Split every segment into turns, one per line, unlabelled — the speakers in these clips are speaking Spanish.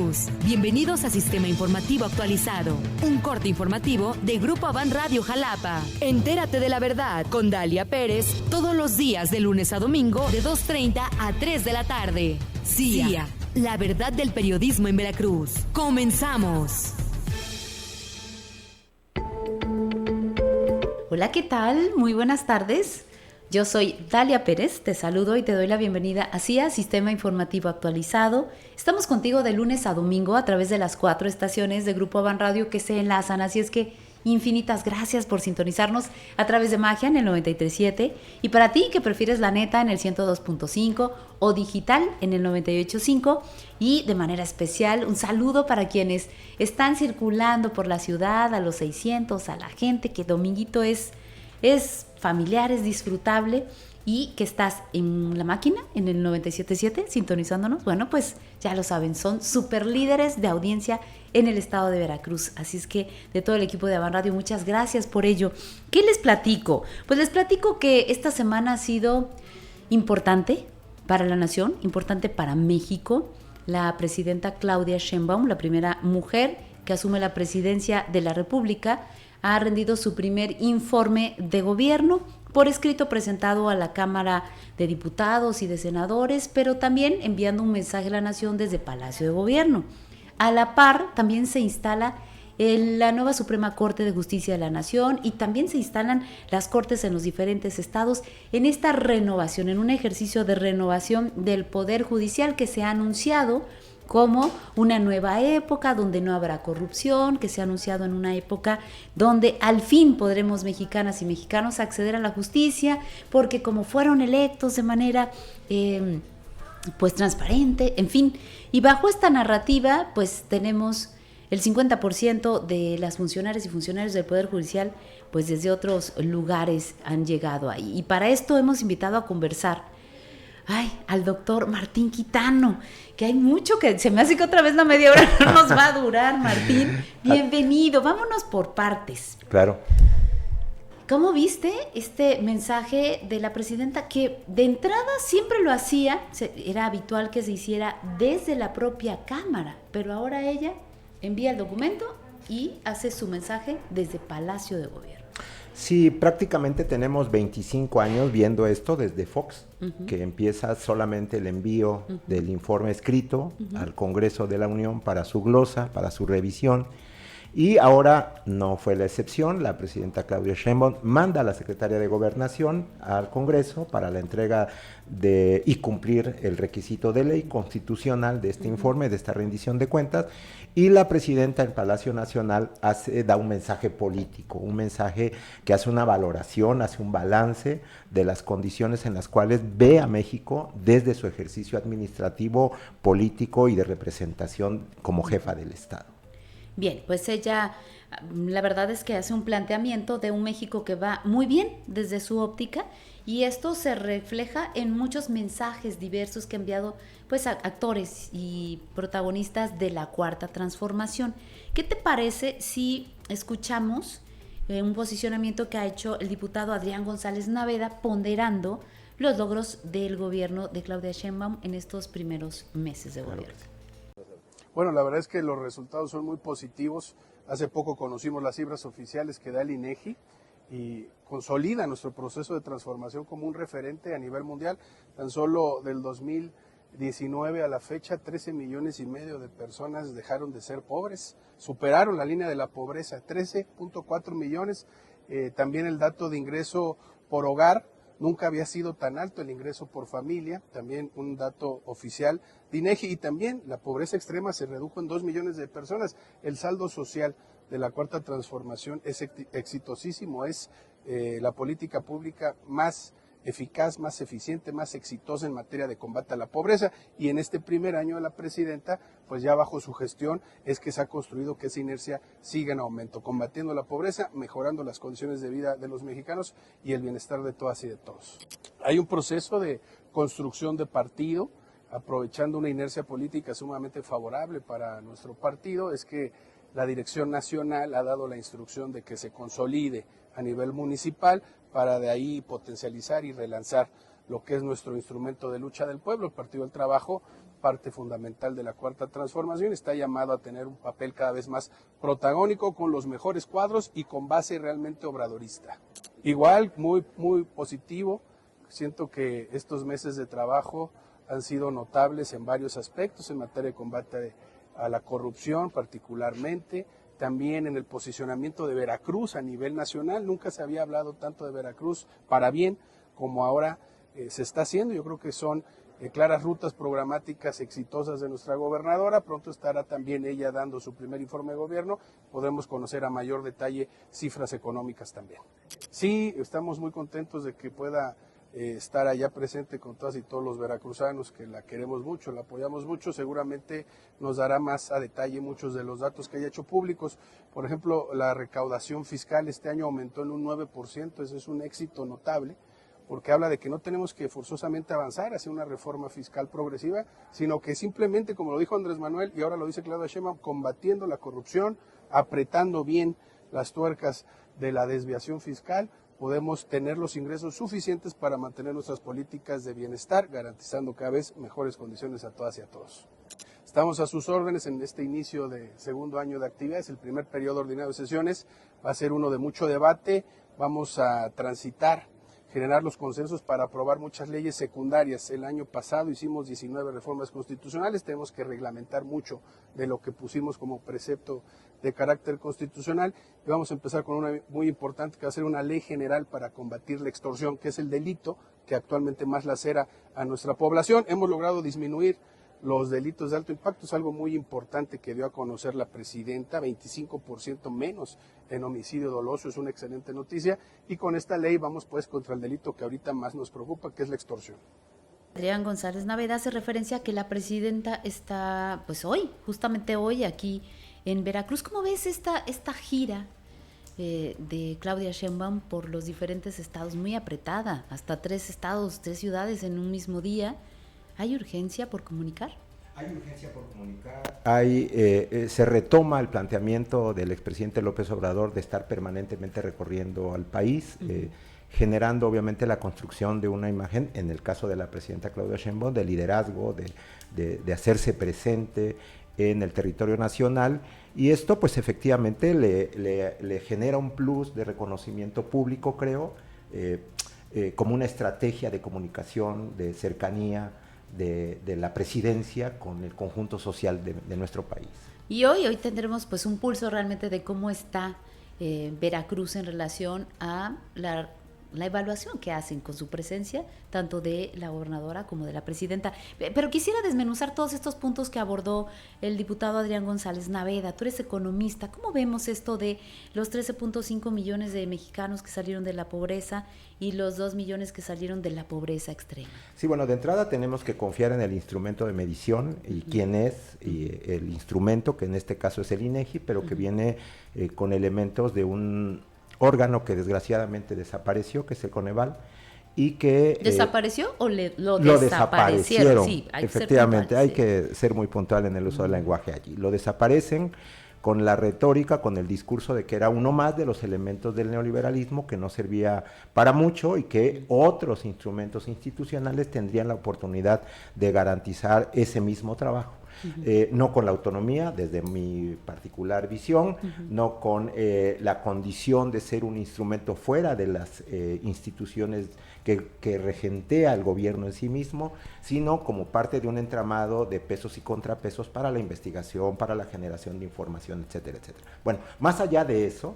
Veracruz. Bienvenidos a Sistema Informativo Actualizado, un corte informativo de Grupo Avan Radio Jalapa. Entérate de la verdad con Dalia Pérez todos los días de lunes a domingo de 2:30 a 3 de la tarde. CIA, la verdad del periodismo en Veracruz. ¡Comenzamos!
Hola, ¿qué tal? Muy buenas tardes. Yo soy Dalia Pérez, te saludo y te doy la bienvenida a CIA, Sistema Informativo Actualizado. Estamos contigo de lunes a domingo a través de las 4 estaciones de Grupo Avan Radio que se enlazan, así es que infinitas gracias por sintonizarnos a través de Magia en el 93.7 y para ti que prefieres la neta en el 102.5 o digital en el 98.5 y de manera especial un saludo para quienes están circulando por la ciudad, a los 600, a la gente que dominguito es familiar, es disfrutable y que estás en la máquina, en el 97.7, sintonizándonos. Bueno, pues ya lo saben, son super líderes de audiencia en el estado de Veracruz. Así es que de todo el equipo de Avan Radio, muchas gracias por ello. ¿Qué les platico? Pues les platico que esta semana ha sido importante para la nación, importante para México. La presidenta Claudia Sheinbaum, la primera mujer que asume la presidencia de la República, ha rendido su primer informe de gobierno por escrito presentado a la Cámara de Diputados y de Senadores, pero también enviando un mensaje a la nación desde Palacio de Gobierno. A la par, también se instala la nueva Suprema Corte de Justicia de la Nación y también se instalan las cortes en los diferentes estados en esta renovación, en un ejercicio de renovación del Poder Judicial que se ha anunciado como una nueva época donde no habrá corrupción, que se ha anunciado en una época donde al fin podremos mexicanas y mexicanos acceder a la justicia, porque como fueron electos de manera pues transparente, en fin, y bajo esta narrativa pues tenemos el 50% de las funcionarias y funcionarios del Poder Judicial pues desde otros lugares han llegado ahí, y para esto hemos invitado a conversar al doctor Martín Quitano, que hay mucho que se me hace que otra vez la media hora no nos va a durar. Martín, bienvenido, vámonos por partes.
Claro.
¿Cómo viste este mensaje de la presidenta que de entrada siempre lo hacía, era habitual que se hiciera desde la propia Cámara, pero ahora ella envía el documento y hace su mensaje desde Palacio de Gobierno?
Sí, prácticamente tenemos 25 años viendo esto desde Fox, que empieza solamente el envío del informe escrito al Congreso de la Unión para su glosa, para su revisión. Y ahora no fue la excepción, la presidenta Claudia Sheinbaum manda a la secretaria de Gobernación al Congreso para la entrega y cumplir el requisito de ley constitucional de este informe, de esta rendición de cuentas, y la presidenta en Palacio Nacional da un mensaje político, un mensaje que hace una valoración, hace un balance de las condiciones en las cuales ve a México desde su ejercicio administrativo, político y de representación como jefa del Estado.
Bien, pues ella, la verdad es que hace un planteamiento de un México que va muy bien desde su óptica, y esto se refleja en muchos mensajes diversos que ha enviado pues a actores y protagonistas de la Cuarta Transformación. ¿Qué te parece si escuchamos un posicionamiento que ha hecho el diputado Adrián González Naveda ponderando los logros del gobierno de Claudia Sheinbaum en estos primeros meses de gobierno?
Bueno, la verdad es que los resultados son muy positivos. Hace poco conocimos las cifras oficiales que da el INEGI y consolida nuestro proceso de transformación como un referente a nivel mundial. Tan solo del 2019 a la fecha, 13,5 millones de personas dejaron de ser pobres, superaron la línea de la pobreza, 13.4 millones. También el dato de ingreso por hogar, nunca había sido tan alto el ingreso por familia, también un dato oficial de INEGI, y también la pobreza extrema se redujo en 2 millones de personas. El saldo social de la Cuarta Transformación es exitosísimo, es la política pública más eficaz, más eficiente, más exitosa en materia de combate a la pobreza, y en este primer año de la presidenta, pues ya bajo su gestión es que se ha construido que esa inercia siga en aumento, combatiendo la pobreza, mejorando las condiciones de vida de los mexicanos y el bienestar de todas y de todos. Hay un proceso de construcción de partido, aprovechando una inercia política sumamente favorable para nuestro partido, es que la Dirección Nacional ha dado la instrucción de que se consolide a nivel municipal para de ahí potencializar y relanzar lo que es nuestro instrumento de lucha del pueblo, el Partido del Trabajo, parte fundamental de la Cuarta Transformación, está llamado a tener un papel cada vez más protagónico, con los mejores cuadros y con base realmente obradorista. Igual, muy positivo, siento que estos meses de trabajo han sido notables en varios aspectos, en materia de combate a la corrupción particularmente, también en el posicionamiento de Veracruz a nivel nacional. Nunca se había hablado tanto de Veracruz para bien como ahora se está haciendo. Yo creo que son claras rutas programáticas exitosas de nuestra gobernadora. Pronto estará también ella dando su primer informe de gobierno. Podremos conocer a mayor detalle cifras económicas también. Sí, estamos muy contentos de que pueda estar allá presente con todas y todos los veracruzanos, que la queremos mucho, la apoyamos mucho. Seguramente nos dará más a detalle muchos de los datos que haya hecho públicos. Por ejemplo, la recaudación fiscal este año aumentó en un 9%, ese es un éxito notable, porque habla de que no tenemos que forzosamente avanzar hacia una reforma fiscal progresiva, sino que simplemente, como lo dijo Andrés Manuel y ahora lo dice Claudia Sheinbaum, combatiendo la corrupción, apretando bien las tuercas de la desviación fiscal, podemos tener los ingresos suficientes para mantener nuestras políticas de bienestar, garantizando cada vez mejores condiciones a todas y a todos. Estamos a sus órdenes en este inicio de segundo año de actividades. El primer periodo ordinario de sesiones va a ser uno de mucho debate. Vamos a transitar, generar los consensos para aprobar muchas leyes secundarias. El año pasado hicimos 19 reformas constitucionales, tenemos que reglamentar mucho de lo que pusimos como precepto de carácter constitucional, y vamos a empezar con una muy importante, que va a ser una ley general para combatir la extorsión, que es el delito que actualmente más lacera a nuestra población. Hemos logrado disminuir los delitos de alto impacto, es algo muy importante que dio a conocer la presidenta, 25% menos en homicidio doloso, es una excelente noticia, y con esta ley vamos pues contra el delito que ahorita más nos preocupa, que es la extorsión.
Adrián González Naveda hace referencia a que la presidenta está, pues hoy, justamente hoy, aquí en Veracruz. ¿Cómo ves esta gira de Claudia Sheinbaum por los diferentes estados? Muy apretada, hasta 3 estados, 3 ciudades en un mismo día. ¿Hay urgencia por comunicar?
Hay urgencia por comunicar. Se retoma el planteamiento del expresidente López Obrador de estar permanentemente recorriendo al país, generando obviamente la construcción de una imagen, en el caso de la presidenta Claudia Sheinbaum, de liderazgo, de hacerse presente en el territorio nacional, y esto pues efectivamente le genera un plus de reconocimiento público, creo, como una estrategia de comunicación, de cercanía de la presidencia con el conjunto social de nuestro país.
Y hoy tendremos pues un pulso realmente de cómo está Veracruz en relación a la evaluación que hacen con su presencia, tanto de la gobernadora como de la presidenta. Pero quisiera desmenuzar todos estos puntos que abordó el diputado Adrián González Naveda. Tú eres economista, ¿cómo vemos esto de los 13.5 millones de mexicanos que salieron de la pobreza y los 2 millones que salieron de la pobreza extrema?
Sí, bueno, de entrada tenemos que confiar en el instrumento de medición y quién es, y el instrumento, que en este caso es el INEGI, pero que viene con elementos de un órgano que desgraciadamente desapareció, que es el Coneval, y que...
¿Desapareció o lo
desaparecieron?
Sí,
efectivamente, hay que ser muy puntual en el uso del lenguaje allí. Lo desaparecen con la retórica, con el discurso de que era uno más de los elementos del neoliberalismo, que no servía para mucho y que otros instrumentos institucionales tendrían la oportunidad de garantizar ese mismo trabajo. No con la autonomía, desde mi particular visión, no con la condición de ser un instrumento fuera de las instituciones que regentea el gobierno en sí mismo, sino como parte de un entramado de pesos y contrapesos para la investigación, para la generación de información, etcétera, etcétera. Bueno, más allá de eso,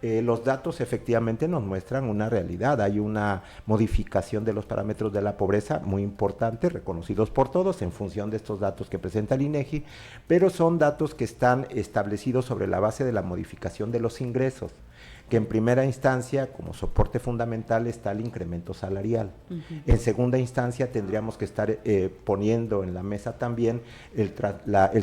los datos efectivamente nos muestran una realidad. Hay una modificación de los parámetros de la pobreza muy importante, reconocidos por todos en función de estos datos que presenta el INEGI, pero son datos que están establecidos sobre la base de la modificación de los ingresos, que en primera instancia, como soporte fundamental, está el incremento salarial. En segunda instancia, tendríamos que estar poniendo en la mesa también el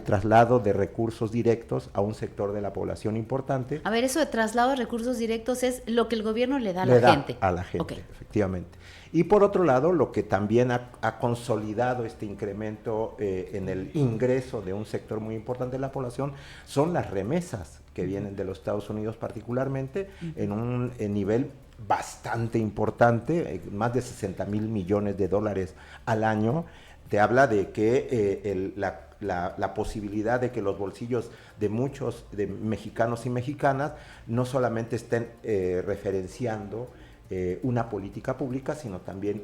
traslado de recursos directos a un sector de la población importante.
A ver, eso de traslado de recursos directos es lo que el gobierno le da a la gente.
A la gente,
okay.
Efectivamente. Y por otro lado, lo que también ha consolidado este incremento en el ingreso de un sector muy importante de la población son las remesas que vienen de los Estados Unidos particularmente, en un nivel bastante importante, más de 60,000 millones de dólares al año, te habla de que la posibilidad de que los bolsillos de muchos de mexicanos y mexicanas no solamente estén referenciando una política pública, sino también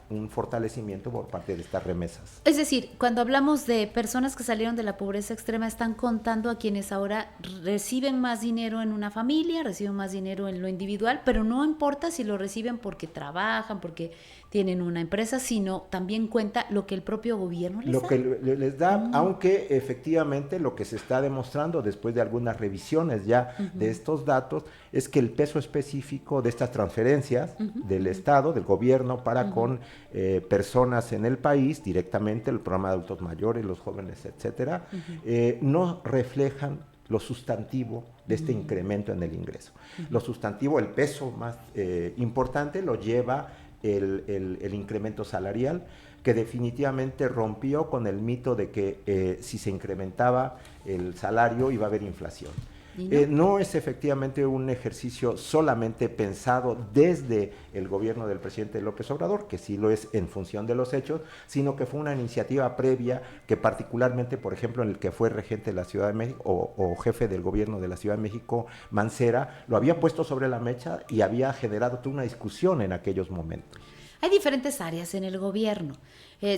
un fortalecimiento por parte de estas remesas.
Es decir, cuando hablamos de personas que salieron de la pobreza extrema, están contando a quienes ahora reciben más dinero en una familia, reciben más dinero en lo individual, pero no importa si lo reciben porque trabajan, porque tienen una empresa, sino también cuenta lo que el propio gobierno les da.
Lo que les da, aunque efectivamente lo que se está demostrando después de algunas revisiones ya de estos datos, es que el peso específico de estas transferencias del Estado, del gobierno, para con personas en el país, directamente el programa de adultos mayores, los jóvenes, etcétera, no reflejan lo sustantivo de este incremento en el ingreso. Lo sustantivo, el peso más importante, lo lleva el incremento salarial, que definitivamente rompió con el mito de que si se incrementaba el salario iba a haber inflación. No es efectivamente un ejercicio solamente pensado desde el gobierno del presidente López Obrador, que sí lo es en función de los hechos, sino que fue una iniciativa previa que particularmente, por ejemplo, en el que fue regente de la Ciudad de México o jefe del gobierno de la Ciudad de México, Mancera, lo había puesto sobre la mesa y había generado toda una discusión en aquellos momentos.
Hay diferentes áreas en el gobierno.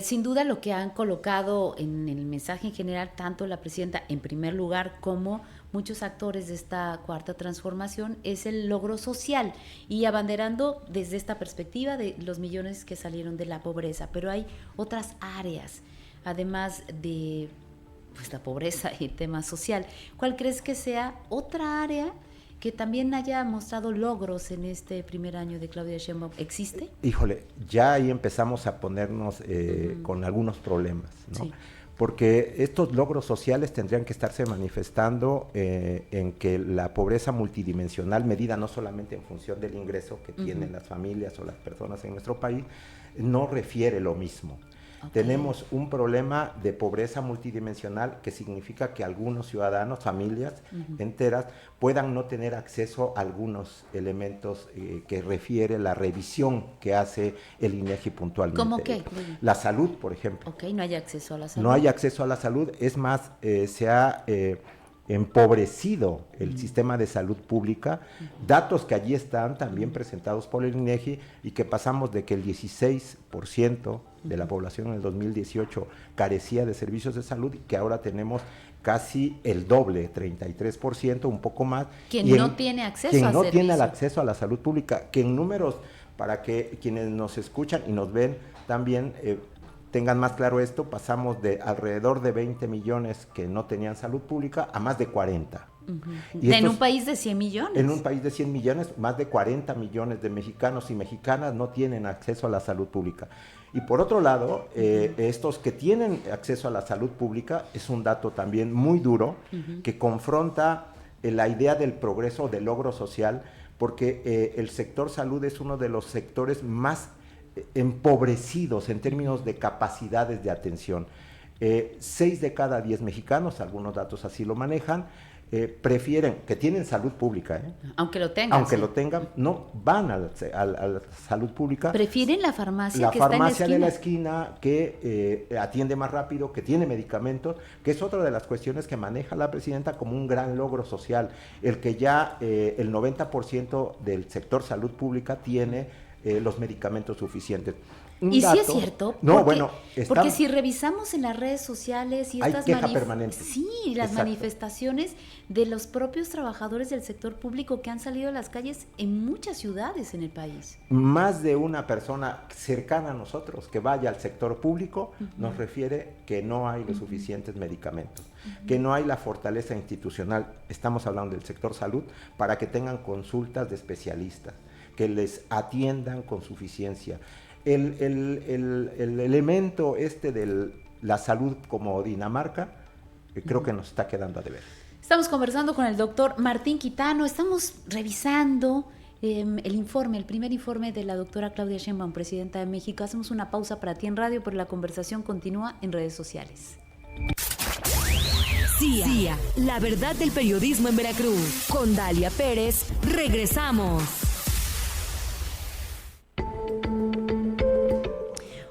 Sin duda lo que han colocado en el mensaje en general, tanto la presidenta en primer lugar como muchos actores de esta cuarta transformación, es el logro social y abanderando desde esta perspectiva de los millones que salieron de la pobreza. Pero hay otras áreas, además de la pobreza y el tema social. ¿Cuál crees que sea otra área que también haya mostrado logros en este primer año de Claudia Sheinbaum? ¿Existe?
Híjole, ya ahí empezamos a ponernos con algunos problemas, ¿no? Sí. Porque estos logros sociales tendrían que estarse manifestando en que la pobreza multidimensional, medida no solamente en función del ingreso que tienen las familias o las personas en nuestro país, no refiere lo mismo. Okay. Tenemos un problema de pobreza multidimensional que significa que algunos ciudadanos, familias enteras, puedan no tener acceso a algunos elementos que refiere la revisión que hace el INEGI puntualmente.
¿Cómo qué?
La salud, por ejemplo.
Ok, no hay acceso a la salud.
No hay acceso a la salud, es más, se ha empobrecido el sistema de salud pública, datos que allí están también presentados por el INEGI y que pasamos de que el 16% de la población en el 2018 carecía de servicios de salud y que ahora tenemos casi el doble, 33%, un poco más.
Quien no tiene acceso a
no tiene el acceso a la salud pública, que en números, para que quienes nos escuchan y nos ven también tengan más claro esto, pasamos de alrededor de 20 millones que no tenían salud pública a más de 40.
Y en un país de 100 millones.
En un país de 100 millones, más de 40 millones de mexicanos y mexicanas no tienen acceso a la salud pública. Y por otro lado, estos que tienen acceso a la salud pública, es un dato también muy duro, que confronta la idea del progreso, del logro social, porque el sector salud es uno de los sectores más empobrecidos en términos de capacidades de atención. 6 de cada 10 mexicanos, algunos datos así lo manejan, prefieren, que tienen salud pública,
aunque lo tengan,
aunque lo tengan, no van a la salud pública.
Prefieren la farmacia que
está en la esquina, que atiende más rápido, que tiene medicamentos, que es otra de las cuestiones que maneja la presidenta como un gran logro social, el que ya el 90% del sector salud pública tiene los medicamentos suficientes.
Y sí es cierto, porque si revisamos en las redes sociales y estas las manifestaciones de los propios trabajadores del sector público que han salido a las calles en muchas ciudades en el país.
Más de una persona cercana a nosotros que vaya al sector público nos refiere que no hay los suficientes medicamentos, que no hay la fortaleza institucional, estamos hablando del sector salud, para que tengan consultas de especialistas, que les atiendan con suficiencia. El elemento de la salud como Dinamarca, creo que nos está quedando a deber.
Estamos conversando con el doctor Martín Quitano, estamos revisando el primer informe de la doctora Claudia Sheinbaum, presidenta de México. Hacemos una pausa para ti en radio, pero la conversación continúa en redes sociales.
CIA, la verdad del periodismo en Veracruz. Con Dalia Pérez, regresamos.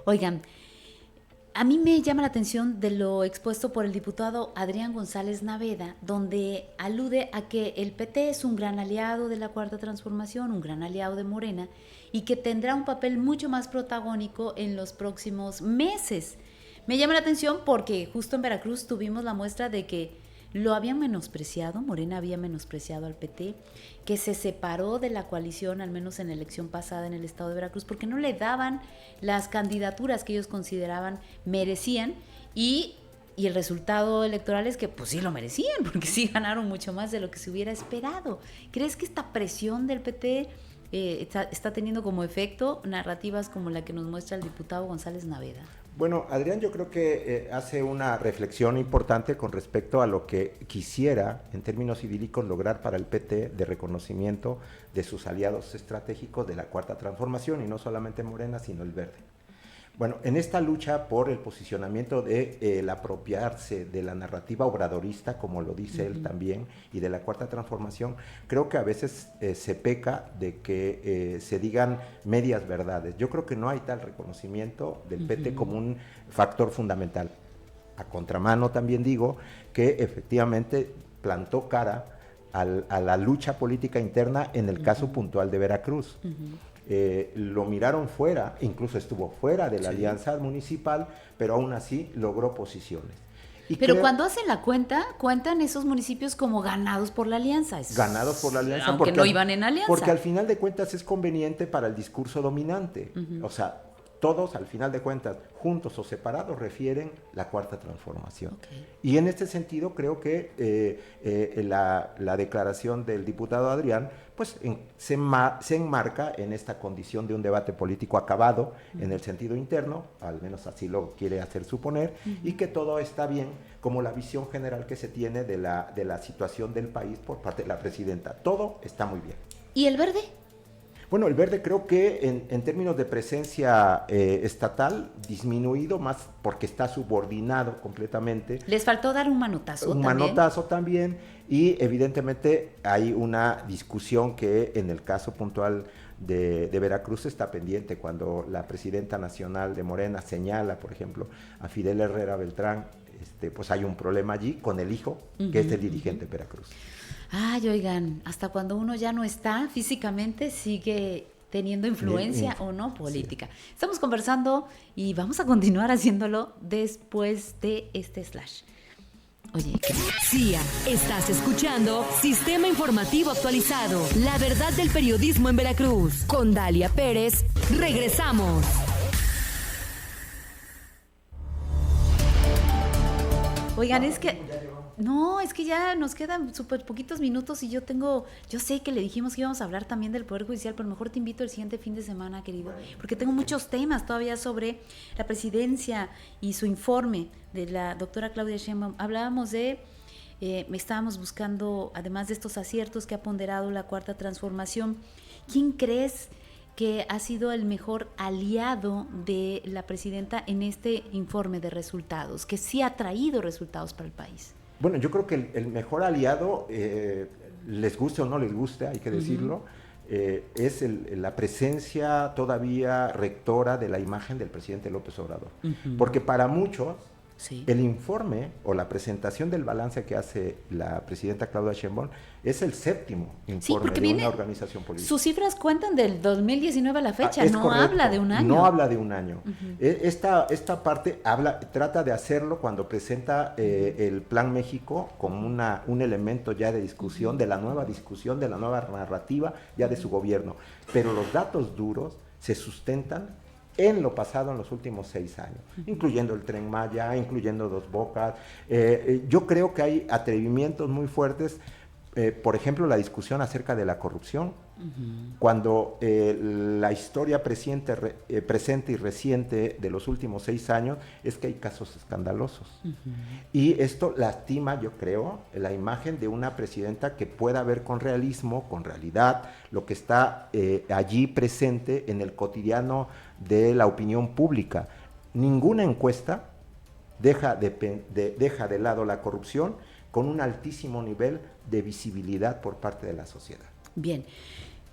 Oigan, A mí me llama la atención de lo expuesto por el diputado Adrián González Naveda, donde alude a que el PT es un gran aliado de la Cuarta Transformación, un gran aliado de Morena, y que tendrá un papel mucho más protagónico en los próximos meses. Me llama la atención porque justo en Veracruz tuvimos la muestra de que lo habían menospreciado, Morena había menospreciado al PT, que se separó de la coalición, al menos en la elección pasada en el estado de Veracruz, porque no le daban las candidaturas que ellos consideraban merecían, y el resultado electoral es que pues sí lo merecían, porque sí ganaron mucho más de lo que se hubiera esperado. ¿Crees que esta presión del PT está teniendo como efecto narrativas como la que nos muestra el diputado González Naveda?
Bueno, Adrián, yo creo que hace una reflexión importante con respecto a lo que quisiera, en términos idílicos, lograr para el PT de reconocimiento de sus aliados estratégicos de la Cuarta Transformación, y no solamente Morena, sino el Verde. Bueno, en esta lucha por el posicionamiento de el apropiarse de la narrativa obradorista, como lo dice él también, y de la Cuarta Transformación, creo que a veces se peca de que se digan medias verdades. Yo creo que no hay tal reconocimiento del PT como un factor fundamental. A contramano también digo que efectivamente plantó cara a la lucha política interna en el caso puntual de Veracruz. Lo miraron fuera, incluso estuvo fuera de la alianza municipal, pero aún así logró posiciones.
Pero cuando hacen la cuenta, cuentan esos municipios como ganados por la alianza.
Ganados por la alianza.
Aunque no iban en alianza.
Porque al final de cuentas es conveniente para el discurso dominante. O sea, todos al final de cuentas, juntos o separados, refieren la Cuarta Transformación. Y en este sentido creo que la declaración del diputado Adrián pues se enmarca en esta condición de un debate político acabado en el sentido interno, al menos así lo quiere hacer suponer, y que todo está bien, como la visión general que se tiene de la situación del país por parte de la presidenta. Todo está muy bien.
¿Y el Verde?
Bueno, el Verde creo que en términos de presencia estatal, disminuido más porque está subordinado completamente.
Les faltó dar un manotazo también.
Un manotazo también, y evidentemente hay una discusión que en el caso puntual de Veracruz está pendiente, cuando la presidenta nacional de Morena señala, por ejemplo, a Fidel Herrera Beltrán, pues hay un problema allí con el hijo, que es el dirigente de Veracruz.
Ay, oigan, hasta cuando uno ya no está físicamente, sigue teniendo influencia o no política. Sí. Estamos conversando y vamos a continuar haciéndolo después de este slash. Oye,
CIA, estás escuchando Sistema Informativo Actualizado, la verdad del periodismo en Veracruz. Con Dalia Pérez, regresamos.
Oigan, es que ya nos quedan súper poquitos minutos y yo sé que le dijimos que íbamos a hablar también del Poder Judicial, pero mejor te invito el siguiente fin de semana, querido, porque tengo muchos temas todavía sobre la presidencia y su informe de la doctora Claudia Sheinbaum. Hablábamos estábamos buscando, además de estos aciertos que ha ponderado la Cuarta Transformación, ¿quién crees que ha sido el mejor aliado de la presidenta en este informe de resultados, que sí ha traído resultados para el país?
Bueno, yo creo que el mejor aliado, les guste o no les guste, hay que decirlo, es la presencia todavía rectora de la imagen del presidente López Obrador. Porque para muchos, el informe o la presentación del balance que hace la presidenta Claudia Sheinbaum es el séptimo informe de una organización política.
Sus cifras cuentan del 2019 a la fecha, no correcto, habla de un año.
No habla de un año. Esta parte trata de hacerlo cuando presenta el Plan México como un elemento ya de discusión, de la nueva narrativa ya de su gobierno. Pero los datos duros se sustentan en lo pasado, en los últimos 6 años, incluyendo el Tren Maya, incluyendo Dos Bocas. Yo creo que hay atrevimientos muy fuertes, por ejemplo, la discusión acerca de la corrupción, cuando la historia presente y reciente de los últimos 6 años es que hay casos escandalosos. Y esto lastima, yo creo, la imagen de una presidenta que pueda ver con realismo, con realidad, lo que está allí presente en el cotidiano de la opinión pública. Ninguna encuesta deja de lado la corrupción con un altísimo nivel de visibilidad por parte de la sociedad.
Bien.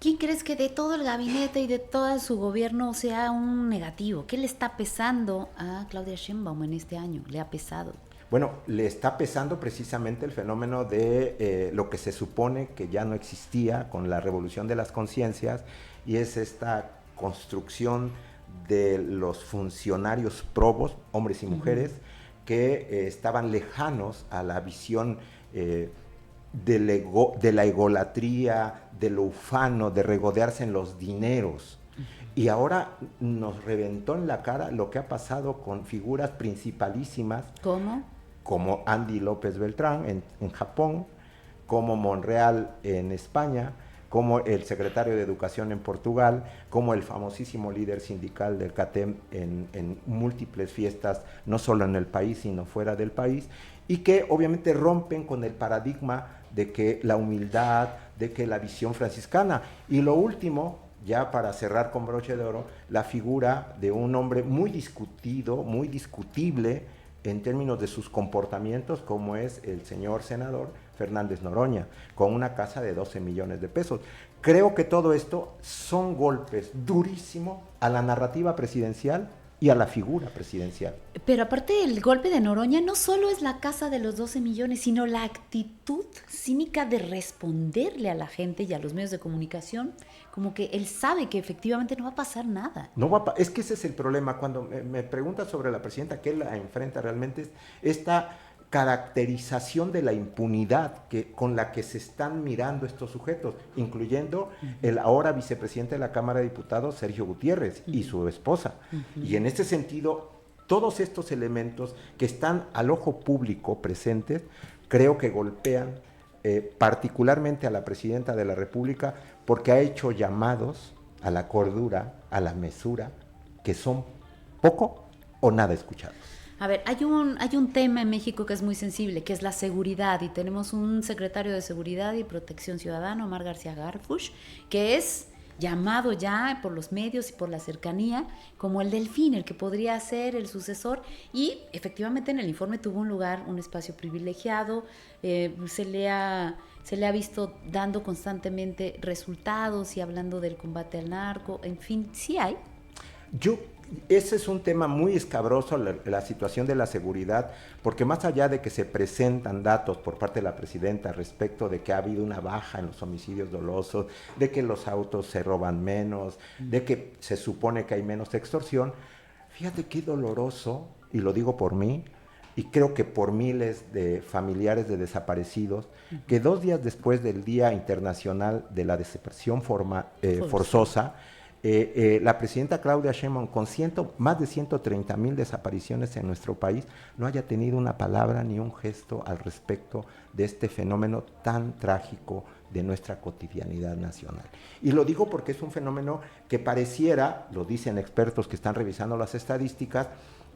¿Quién crees que de todo el gabinete y de todo su gobierno sea un negativo? ¿Qué le está pesando a Claudia Sheinbaum en este año? ¿Le ha pesado?
Bueno, le está pesando precisamente el fenómeno de lo que se supone que ya no existía con la revolución de las conciencias, y es esta construcción de los funcionarios probos, hombres y mujeres, que estaban lejanos a la visión de la egolatría, de lo ufano, de regodearse en los dineros. Y ahora nos reventó en la cara lo que ha pasado con figuras principalísimas.
¿Cómo?
Como Andy López Beltrán en Japón, como Monreal en España, como el secretario de Educación en Portugal, como el famosísimo líder sindical del CATEM en múltiples fiestas, no solo en el país, sino fuera del país, y que obviamente rompen con el paradigma de que la humildad, de que la visión franciscana. Y lo último, ya para cerrar con broche de oro, la figura de un hombre muy discutido, muy discutible en términos de sus comportamientos, como es el señor senador Fernández Noroña, con una casa de 12 millones de pesos. Creo que todo esto son golpes durísimos a la narrativa presidencial y a la figura presidencial.
Pero aparte el golpe de Noroña no solo es la casa de los 12 millones, sino la actitud cínica de responderle a la gente y a los medios de comunicación, como que él sabe que efectivamente no va a pasar nada.
Es que ese es el problema. Cuando me preguntas sobre la presidenta, ¿qué la enfrenta realmente? Es esta caracterización de la impunidad con la que se están mirando estos sujetos, incluyendo el ahora vicepresidente de la Cámara de Diputados, Sergio Gutiérrez, y su esposa. Y en ese sentido, todos estos elementos que están al ojo público presentes, creo que golpean particularmente a la presidenta de la República, porque ha hecho llamados a la cordura, a la mesura, que son poco o nada escuchados.
A ver, hay un tema en México que es muy sensible, que es la seguridad, y tenemos un secretario de Seguridad y Protección Ciudadana, Omar García Harfuch, que es llamado ya por los medios y por la cercanía como el delfín, el que podría ser el sucesor, y efectivamente en el informe tuvo un lugar, un espacio privilegiado, se le ha visto dando constantemente resultados y hablando del combate al narco, en fin, sí hay.
Ese es un tema muy escabroso, la situación de la seguridad, porque más allá de que se presentan datos por parte de la presidenta respecto de que ha habido una baja en los homicidios dolosos, de que los autos se roban menos, de que se supone que hay menos extorsión, fíjate qué doloroso, y lo digo por mí, y creo que por miles de familiares de desaparecidos, que 2 días después del Día Internacional de la Desaparición Forzosa, la presidenta Claudia Sheinbaum, con más de 130,000 desapariciones en nuestro país, no haya tenido una palabra ni un gesto al respecto de este fenómeno tan trágico de nuestra cotidianidad nacional. Y lo digo porque es un fenómeno que pareciera, lo dicen expertos que están revisando las estadísticas,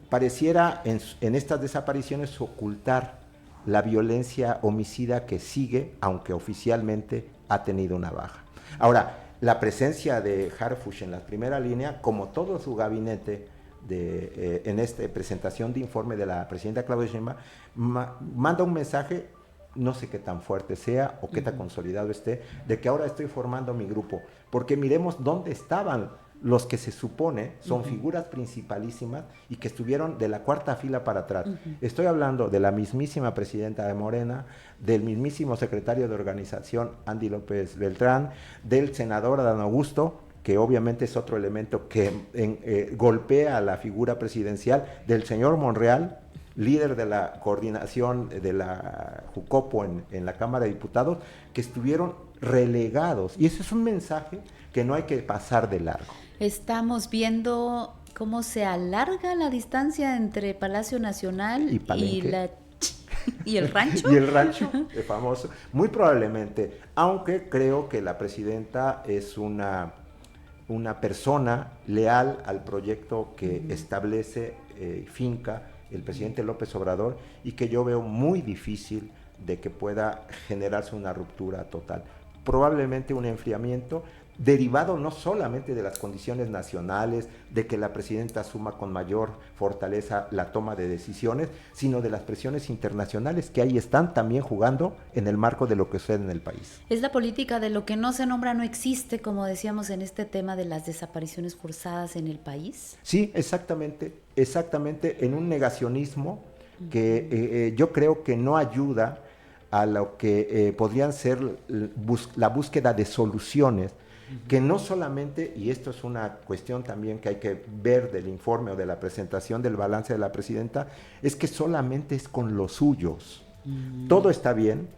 pareciera en estas desapariciones ocultar la violencia homicida que sigue, aunque oficialmente ha tenido una baja. Ahora, la presencia de Harfuch en la primera línea, como todo su gabinete en esta presentación de informe de la presidenta Claudia Sheinbaum, manda un mensaje, no sé qué tan fuerte sea o qué tan consolidado esté, de que ahora estoy formando mi grupo, porque miremos dónde estaban los que se supone son figuras principalísimas y que estuvieron de la cuarta fila para atrás. Estoy hablando de la mismísima presidenta de Morena, del mismísimo secretario de organización Andy López Beltrán, del senador Adán Augusto, que obviamente es otro elemento que golpea a la figura presidencial, del señor Monreal, líder de la coordinación de la Jucopo en la Cámara de Diputados, que estuvieron relegados. Y ese es un mensaje que no hay que pasar de largo.
Estamos viendo cómo se alarga la distancia entre Palacio Nacional y el rancho.
Y el rancho, el famoso. Muy probablemente, aunque creo que la presidenta es una persona leal al proyecto que establece finca el presidente López Obrador, y que yo veo muy difícil de que pueda generarse una ruptura total. Probablemente un enfriamiento, derivado no solamente de las condiciones nacionales, de que la presidenta asuma con mayor fortaleza la toma de decisiones, sino de las presiones internacionales que ahí están también jugando en el marco de lo que sucede en el país.
Es la política de lo que no se nombra no existe, como decíamos en este tema de las desapariciones forzadas en el país.
Sí, exactamente, en un negacionismo que yo creo que no ayuda a lo que podrían ser la búsqueda de soluciones, que no solamente, y esto es una cuestión también que hay que ver del informe o de la presentación del balance de la presidenta, es que solamente es con los suyos. Todo está bien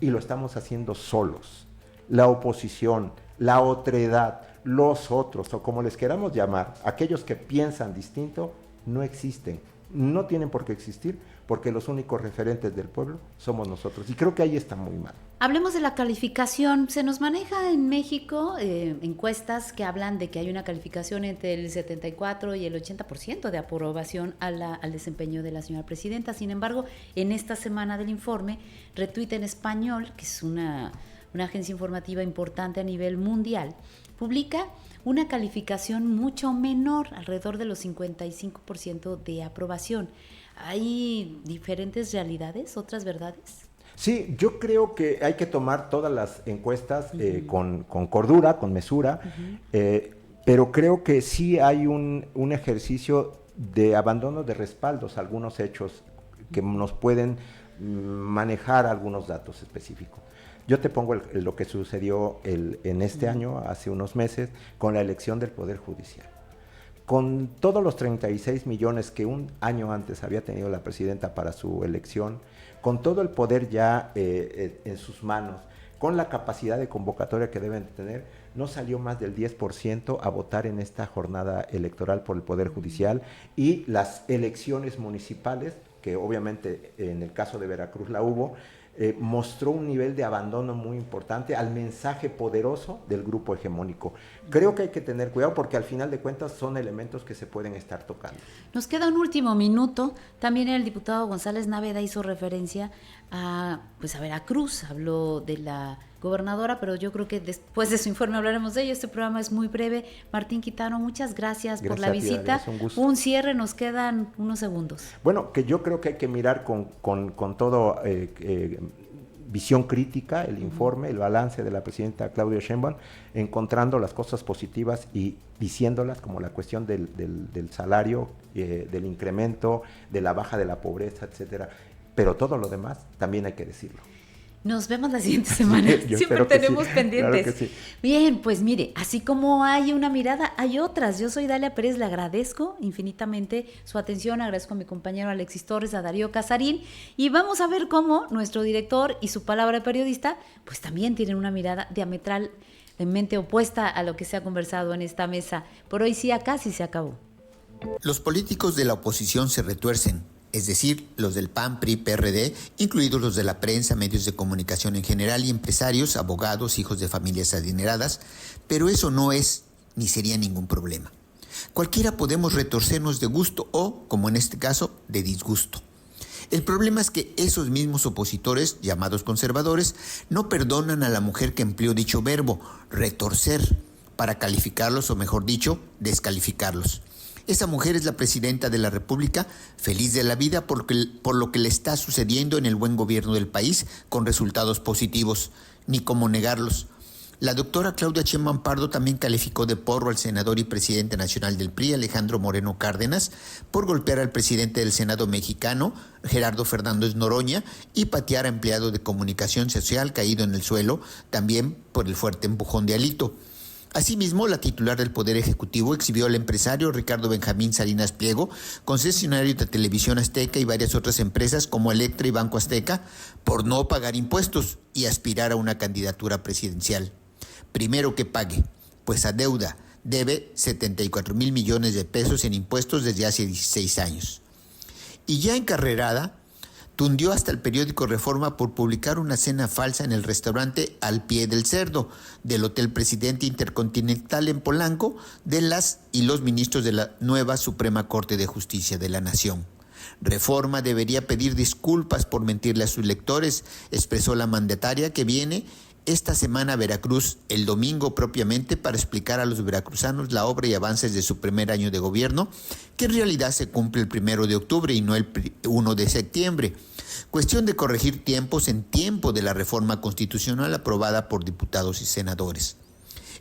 y lo estamos haciendo solos. La oposición, la otredad, los otros, o como les queramos llamar, aquellos que piensan distinto, no existen. No tienen por qué existir, porque los únicos referentes del pueblo somos nosotros. Y creo que ahí está muy mal.
Hablemos de la calificación. Se nos maneja en México encuestas que hablan de que hay una calificación entre el 74 y el 80% de aprobación al desempeño de la señora presidenta. Sin embargo, en esta semana del informe, Retweet en Español, que es una agencia informativa importante a nivel mundial, publica una calificación mucho menor, alrededor de los 55% de aprobación. ¿Hay diferentes realidades, otras verdades?
Sí, yo creo que hay que tomar todas las encuestas con cordura, con mesura, pero creo que sí hay un ejercicio de abandono de respaldos a algunos hechos que nos pueden manejar algunos datos específicos. Yo te pongo lo que sucedió en este año, hace unos meses, con la elección del Poder Judicial. Con todos los 36 millones que un año antes había tenido la presidenta para su elección, con todo el poder ya en sus manos, con la capacidad de convocatoria que deben tener, no salió más del 10% a votar en esta jornada electoral por el Poder Judicial, y las elecciones municipales, que obviamente en el caso de Veracruz la hubo, mostró un nivel de abandono muy importante al mensaje poderoso del grupo hegemónico. Creo que hay que tener cuidado porque al final de cuentas son elementos que se pueden estar tocando.
Nos queda un último minuto. También el diputado González Naveda hizo referencia a Veracruz, habló de la gobernadora, pero yo creo que después de su informe hablaremos de ello. Este programa es muy breve. Martín Quitano, muchas gracias por la visita. Un cierre, nos quedan unos segundos.
Bueno, que yo creo que hay que mirar con todo visión crítica el informe, el balance de la presidenta Claudia Sheinbaum, encontrando las cosas positivas y diciéndolas, como la cuestión del salario, del incremento, de la baja de la pobreza, etcétera. Pero todo lo demás también hay que decirlo.
Nos vemos la siguiente semana. Siempre tenemos pendientes.
Claro que sí.
Bien, pues mire, así como hay una mirada, hay otras. Yo soy Dalia Pérez, le agradezco infinitamente su atención, agradezco a mi compañero Alexis Torres, a Darío Casarín, y vamos a ver cómo nuestro director y su palabra de periodista, pues también tienen una mirada diametralmente opuesta a lo que se ha conversado en esta mesa. Por hoy sí, acá sí se acabó.
Los políticos de la oposición se retuercen. Es decir, los del PAN, PRI, PRD, incluidos los de la prensa, medios de comunicación en general y empresarios, abogados, hijos de familias adineradas, pero eso no es ni sería ningún problema. Cualquiera podemos retorcernos de gusto o, como en este caso, de disgusto. El problema es que esos mismos opositores, llamados conservadores, no perdonan a la mujer que empleó dicho verbo, retorcer, para calificarlos o, mejor dicho, descalificarlos. Esa mujer es la presidenta de la República, feliz de la vida por lo que le está sucediendo en el buen gobierno del país, con resultados positivos, ni cómo negarlos. La doctora Claudia Sheinbaum Pardo también calificó de porro al senador y presidente nacional del PRI, Alejandro Moreno Cárdenas, por golpear al presidente del Senado mexicano, Gerardo Fernández Noroña, y patear a empleado de comunicación social caído en el suelo, también por el fuerte empujón de Alito. Asimismo, la titular del Poder Ejecutivo exhibió al empresario Ricardo Benjamín Salinas Pliego, concesionario de Televisión Azteca y varias otras empresas como Electra y Banco Azteca, por no pagar impuestos y aspirar a una candidatura presidencial. Primero que pague, pues a deuda debe 74,000 millones de pesos en impuestos desde hace 16 años. Y ya encarrerada, tundió hasta el periódico Reforma por publicar una cena falsa en el restaurante Al Pie del Cerdo del Hotel Presidente Intercontinental en Polanco de las y los ministros de la nueva Suprema Corte de Justicia de la Nación. Reforma debería pedir disculpas por mentirle a sus lectores, expresó la mandataria, que viene esta semana a Veracruz, el domingo propiamente, para explicar a los veracruzanos la obra y avances de su primer año de gobierno, que en realidad se cumple el 1 de octubre y no el 1 de septiembre. Cuestión de corregir tiempos en tiempo de la reforma constitucional aprobada por diputados y senadores.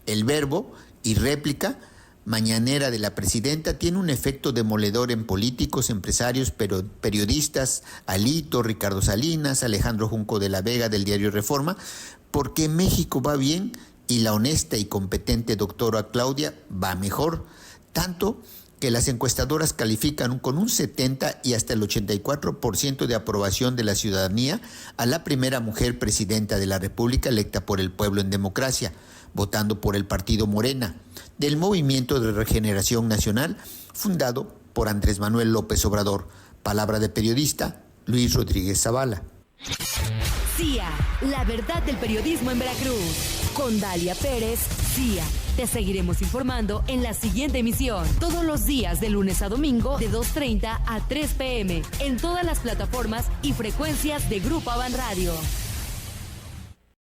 El verbo y réplica mañanera de la presidenta tiene un efecto demoledor en políticos, empresarios, periodistas, Alito, Ricardo Salinas, Alejandro Junco de la Vega del diario Reforma, porque México va bien y la honesta y competente doctora Claudia va mejor, tanto que las encuestadoras califican con un 70 y hasta el 84% de aprobación de la ciudadanía a la primera mujer presidenta de la República electa por el pueblo en democracia, votando por el partido Morena, del Movimiento de Regeneración Nacional, fundado por Andrés Manuel López Obrador. Palabra de periodista, Luis Rodríguez Zavala.
CIA, la verdad del periodismo en Veracruz. Con Dalia Pérez, CIA. Te seguiremos informando en la siguiente emisión, todos los días de lunes a domingo de 2:30 a 3 p.m. en todas las plataformas y frecuencias de Grupo Avan Radio.